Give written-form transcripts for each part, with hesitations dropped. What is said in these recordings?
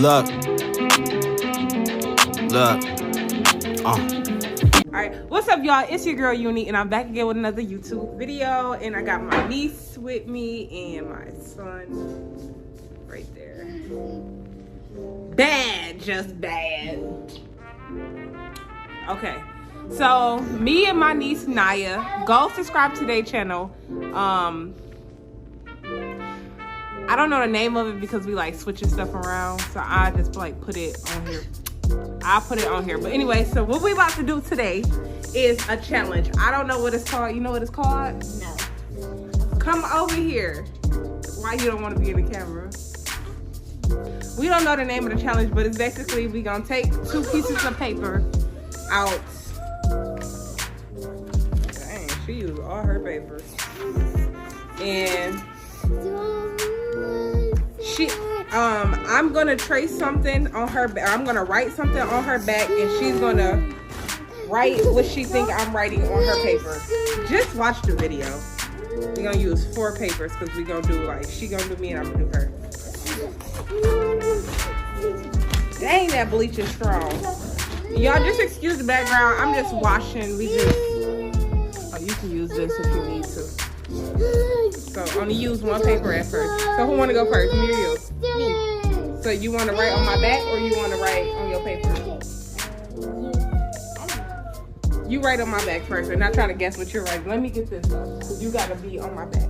Look. Alright, what's up y'all? It's your girl UNII and I'm back again with another YouTube video. And I got my niece with me and my son right there. Bad, just bad. Okay, so me and my niece Naya, go subscribe to their channel. I don't know the name of it because we like switching stuff around, so I just like put it on here. I'll put it on here. But anyway, so what we about to do today is a challenge. I don't know what it's called. You know what it's called? No. Come over here. Why you don't want to be in the camera? We don't know the name of the challenge, but it's basically we gonna take 2 pieces of paper out. Dang, she used all her papers. And I'm gonna trace something on her back. I'm gonna write something on her back, and she's gonna write what she think I'm writing on her paper. Just watch the video. We're gonna use 4 papers because we're gonna do like she gonna do me and I'm gonna do her. Dang, that bleach is strong. Y'all just excuse the background. I'm just washing. We just you can use this if you need to. So only use 1 paper at first. So who wanna go first? Me or you? Me. So you wanna write on my back or you wanna write on your paper? You write on my back first. I'm not trying to guess what you're writing. Let me get this up. Cause you gotta be on my back.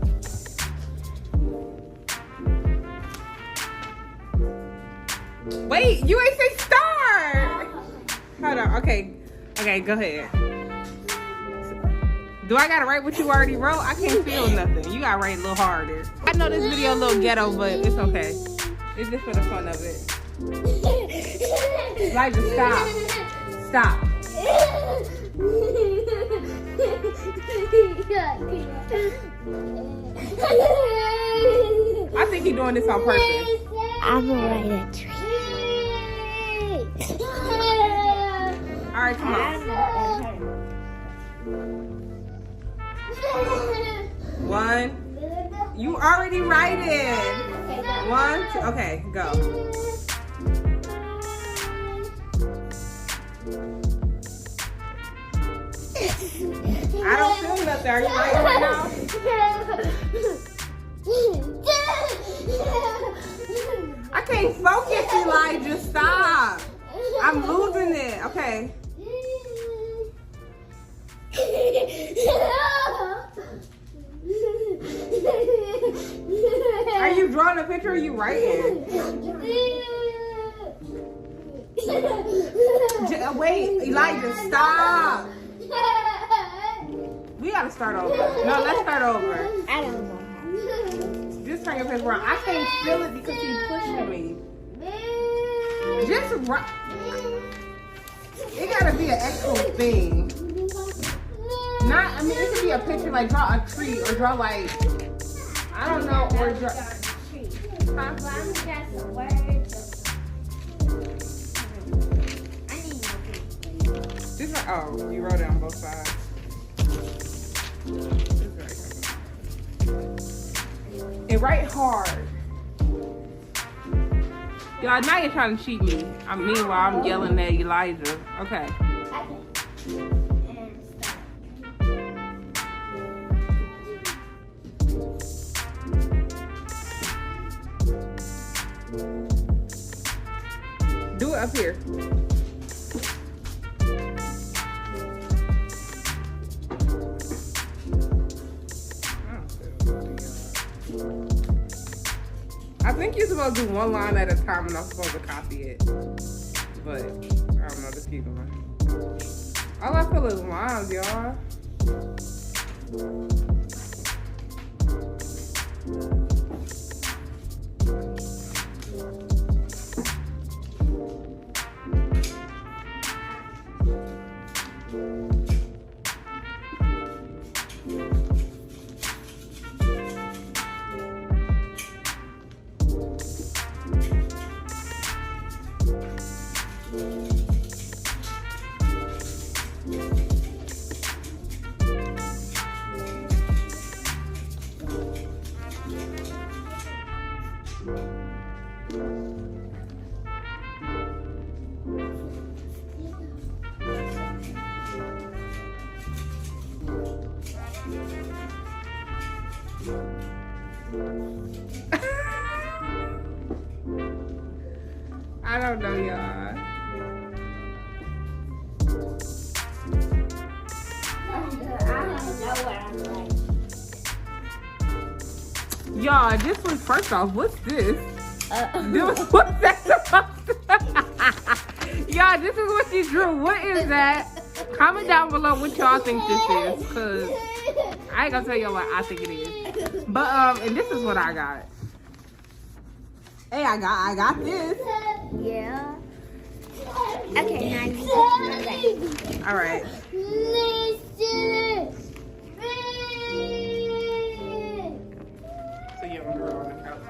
Wait, you ain't say start. Hold on. Okay, go ahead. Do I gotta write what you already wrote? I can't feel nothing. You gotta write a little harder. I know this video a little ghetto, but it's okay. It's just for the fun of it. Elijah, stop. Stop. I think he's doing this on purpose. I'm gonna write a tree. All right, come on. 1. You already write it. 1, 2. Okay, go. I don't feel nothing. Are you writing right now? I can't focus, Elijah. Stop. I'm losing it. Okay. Are you drawing a picture or are you writing? Wait, Elijah, stop. We gotta start over. No, let's start over. I don't know. Just turn your paper around. I can't feel it because he's pushing me. Just write. It gotta be an actual thing. Not, I mean, it could be a picture, like draw a tree or draw like, I don't know, or draw. Huh? Just like, oh, you wrote it on both sides. And write hard. Y'all, now you're trying to cheat me. Meanwhile, I'm yelling at Elijah. Okay. Do it up here. I think you're supposed to do 1 line at a time and I'm supposed to copy it. But, I don't know, just keep going. All I feel is lines, y'all. I don't know, y'all. Y'all, this one, first off, what's this? What's that supposed to? Y'all, this is what you drew. What is that? Comment down below what y'all think this is, cause I ain't gonna tell y'all what I think it is. But and this is what I got. Hey, I got this. Yeah. Okay, now you can All right. So you have a girl on the couch.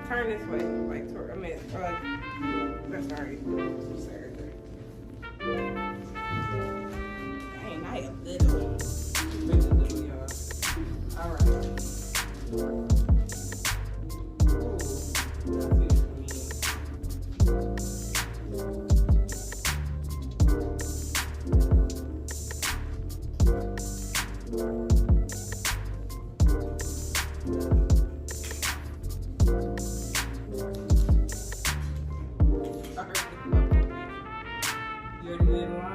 Turn this way, like toward. I mean, that's sorry. Dang, I am little. Really little, y'all. All right. Ooh, that's it for me. You already did one?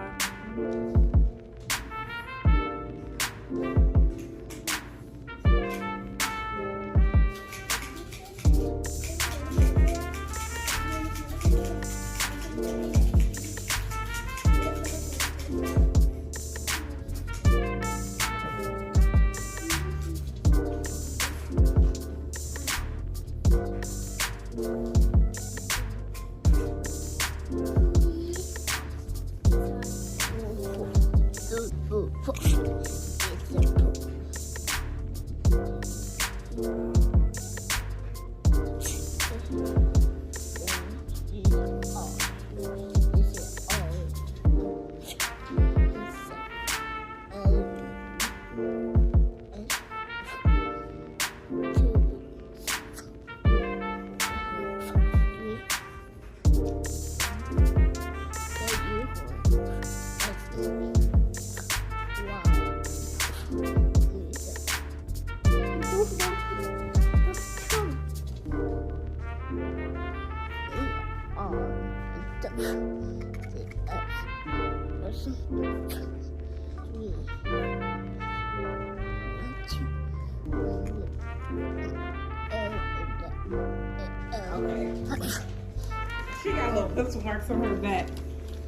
She got little pencil marks on her back.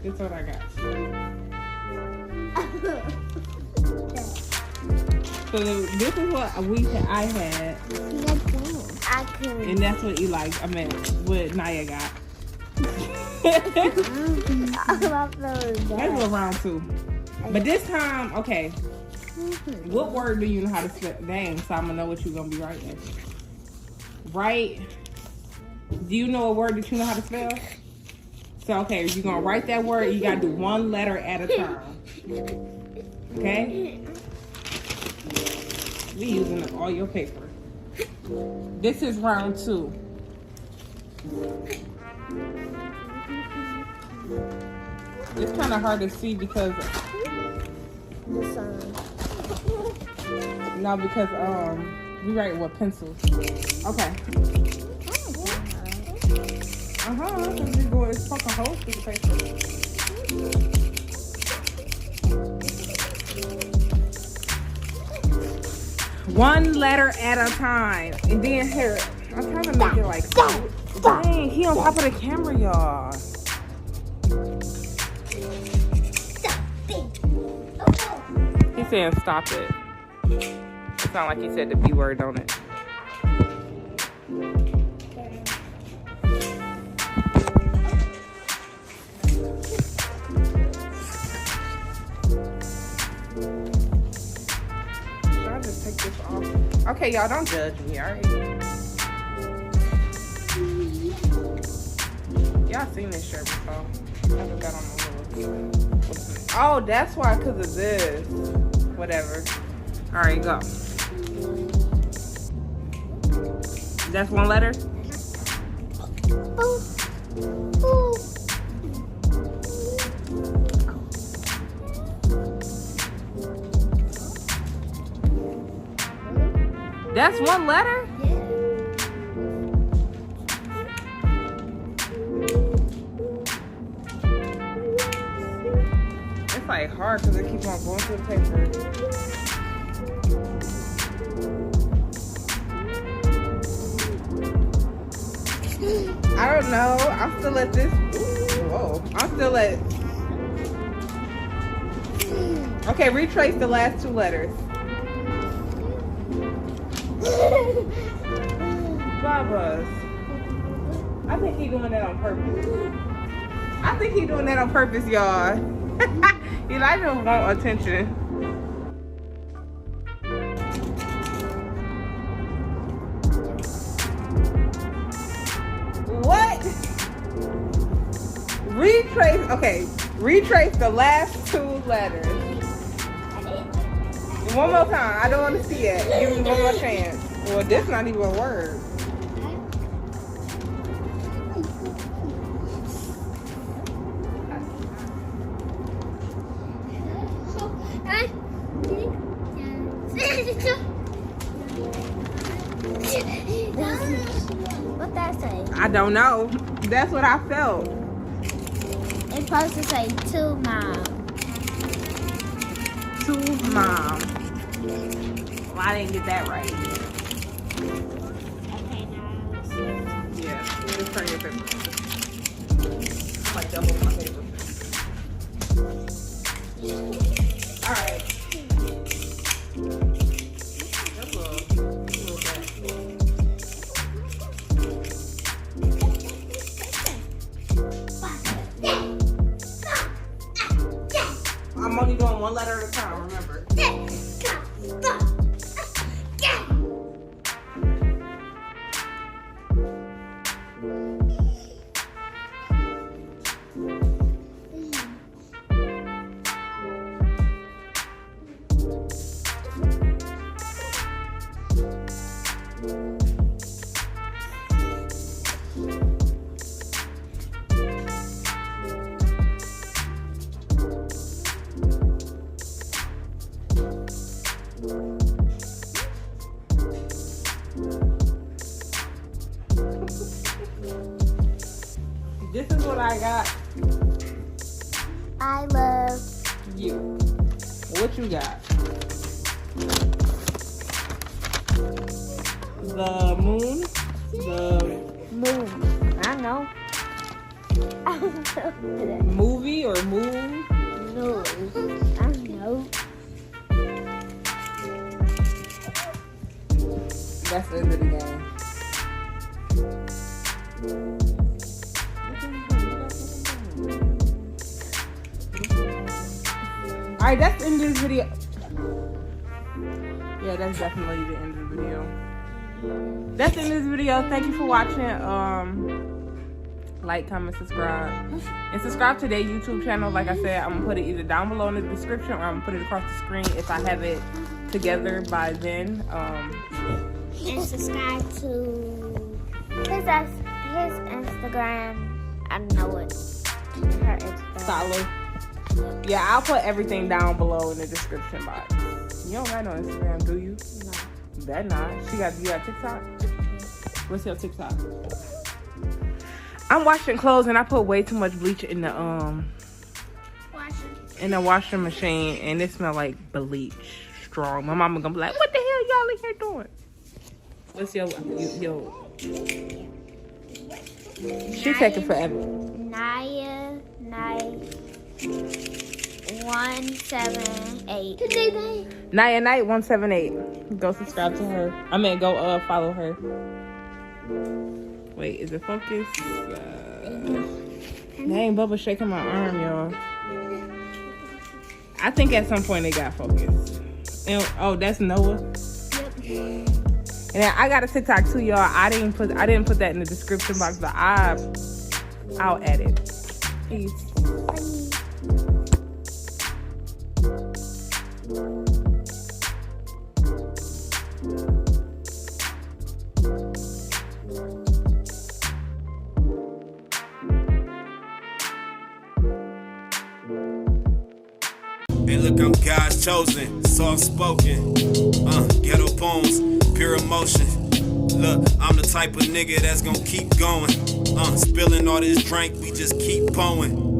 That's what I got. So this is what I had. And that's what what Naya got. That's around too. But this time, okay. What word do you know how to spell? Dang, so I'm gonna know what you're gonna be writing. Right? Do you know a word that you know how to spell? So okay, you're gonna write that word. You gotta do one letter at a time. Okay? We using all your paper. This is round 2. It's kind of hard to see because we write with pencils. Okay. It's fucking holes through the paper. One letter at a time. And then here, I'm trying to make it like, dang, he on top of the camera, y'all. He's saying stop it. It sounds like he said the B word, don't it? Okay, y'all, don't judge me, alright? Y'all seen this shirt before. I just got on a little. Oh, that's why, because of this. Whatever. Alright, go. That's one letter? That's one letter? it's like hard because it keeps on going through the paper. I don't know. I'm still at this. Whoa. I'm still at. Okay, retrace the last 2 letters. Babas. I think he's doing that on purpose. I think he's doing that on purpose, y'all. He like to want attention. What? Retrace, okay. Retrace the last 2 letters. One more time. I don't want to see it. Give me one more chance. Well, this not even a word. What that say? I don't know. That's what I felt. It's supposed to say to mom. To mom. Well, I didn't get that right. Okay, now. Yeah, just turn your paper. I like double my paper. Alright. I'm only doing 1 letter at a time, remember. This is what I got. I love You. What you got? The moon. The moon. I know. movie or moon. No. I know. That's the end of the game. Alright, that's the end of this video. Yeah, that's definitely the end of the video. That's the end of this video. Thank you for watching. Like, comment, subscribe. And subscribe to their YouTube channel. Like I said, I'm gonna put it either down below in the description or I'm gonna put it across the screen if I have it together by then. And subscribe to his Instagram. I know it. Her Instagram. Solid. Yeah, I'll put everything down below in the description box. You don't got no Instagram, do you? No. That not. You got TikTok? What's your TikTok? I'm washing clothes and I put way too much bleach in the washing machine and it smells like bleach strong. My mama gonna be like, what the hell y'all in here doing? What's your she taking forever. Naya 178. Naya Night 178. Go subscribe to her. I mean, go follow her. Wait, is it focused? Dang, Bubba shaking my arm, y'all. I think at some point they got focused. And, oh, that's Noah. Yep. And then I got a TikTok too, y'all. I didn't put that in the description box, but I'll add it. Peace. Hey, look, I'm God's chosen, soft-spoken, ghetto poems, pure emotion. Look, I'm the type of nigga that's gonna keep going, spilling all this drink, we just keep pouring.